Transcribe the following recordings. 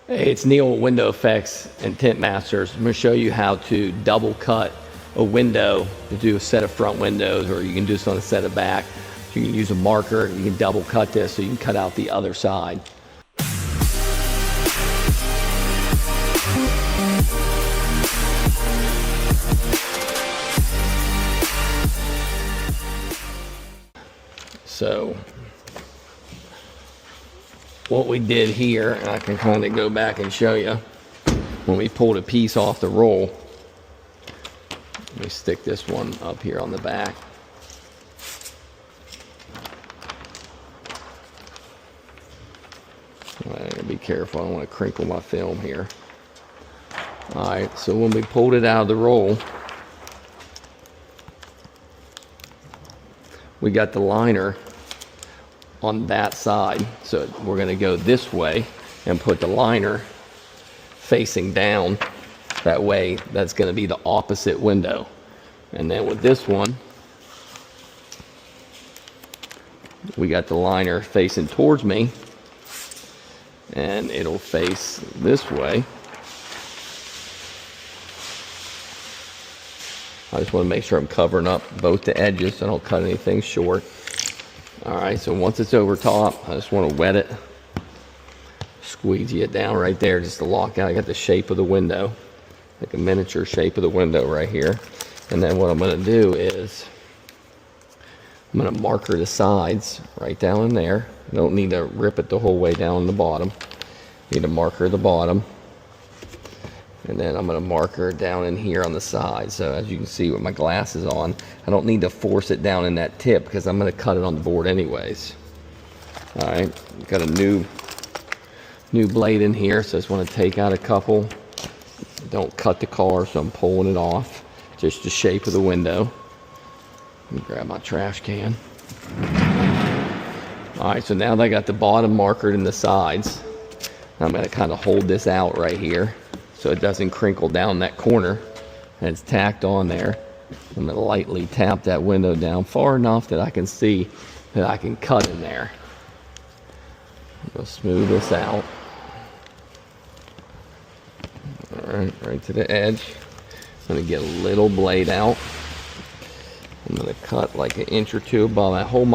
Hey, it's Neil with Window Effects and Tint Masters. I'm going to show you how to double cut a window to do a set of front windows, or you can do this on a set of back. So you can use a marker, you can double cut this so you can cut out the other side. So what we did here, and I can kind of go back and show you, when we pulled a piece off the roll, let me stick this one up here on the back. I gotta be careful, I don't want to crinkle my film here. Alright, so when we pulled it out of the roll, we got the liner on that side, so we're going to go this way and put the liner facing down. That way that's going to be the opposite window. And then with this one, we got the liner facing towards me, and it'll face this way. I just want to make sure I'm covering up both the edges so I don't cut anything short. Alright, so once it's over top, I just want to wet it. Squeegee it down right there just to lock out. I got the shape of the window, like a miniature shape of the window right here. And then what I'm going to do is I'm going to marker the sides right down in there. You don't need to rip it the whole way down the bottom. You need to marker the bottom. And then I'm going to marker down in here on the side. So as you can see with my glasses on, I don't need to force it down in that tip because I'm going to cut it on the board anyways. Alright, got a new blade in here, so I just want to take out a couple. Don't cut the car, so I'm pulling it off. Just the shape of the window. Let me grab my trash can. Alright, so now that I got the bottom markered in the sides, I'm going to kind of hold this out right here so it doesn't crinkle down that corner, and it's tacked on there. I'm going to lightly tap that window down far enough that I can see that I can cut in there. We'll smooth this out. Alright, right to the edge. I'm going to get a little blade out. I'm going to cut like an inch or two above. I hold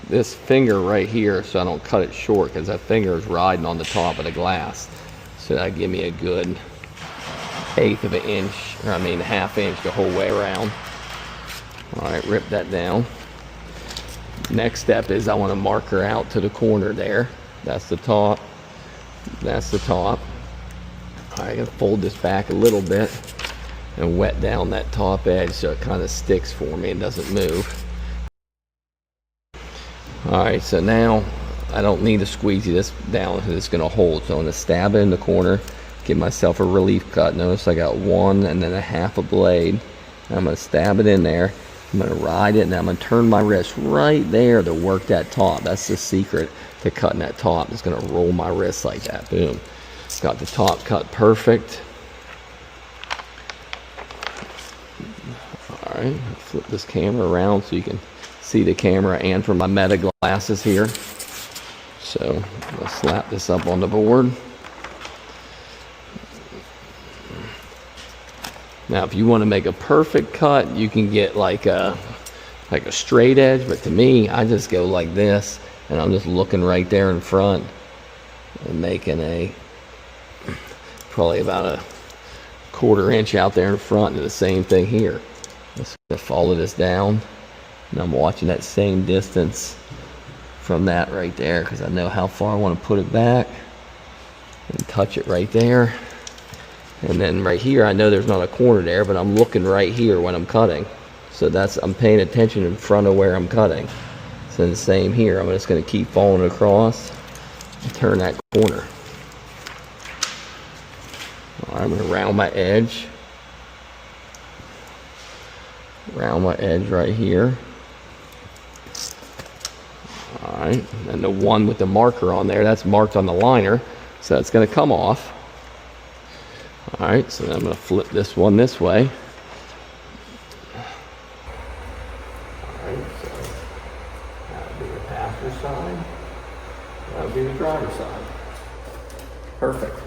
this finger right here so I don't cut it short, because that finger is riding on the top of the glass. So that give me a good eighth of an inch, or I mean half inch the whole way around. Alright, rip that down. Next step is I want to marker out to the corner there. That's the top. That's the top. Alright, I'm going to fold this back a little bit and wet down that top edge so it kind of sticks for me and doesn't move. Alright, so now I don't need to squeegee this down because it's going to hold. So I'm going to stab it in the corner, give myself a relief cut. Notice I got one and then a half a blade. I'm going to stab it in there. I'm going to ride it, and I'm going to turn my wrist right there to work that top. That's the secret to cutting that top. It's going to roll my wrist like that. Boom. Got the top cut perfect. Alright, flip this camera around so you can see the camera and from my meta glasses here. So I'll slap this up on the board. Now if you want to make a perfect cut, you can get like a straight edge, but to me I just go like this, and I'm just looking right there in front and making probably about a quarter inch out there in front, and the same thing here. Let's follow this down, and I'm watching that same distance from that right there because I know how far I want to put it back, and touch it right there. And then right here, I know there's not a corner there, but I'm looking right here when I'm cutting. So I'm paying attention in front of where I'm cutting. So the same here, I'm just going to keep following across and turn that corner. Alright, I'm going to round my edge. Round my edge right here. Alright, and the one with the marker on there, that's marked on the liner, so it's going to come off. Alright, so then I'm going to flip this one this way. Alright, so that would be the passenger side. That would be the driver's side. Perfect.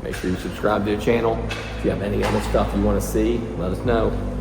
Make sure you subscribe to the channel. If you have any other stuff you want to see, let us know.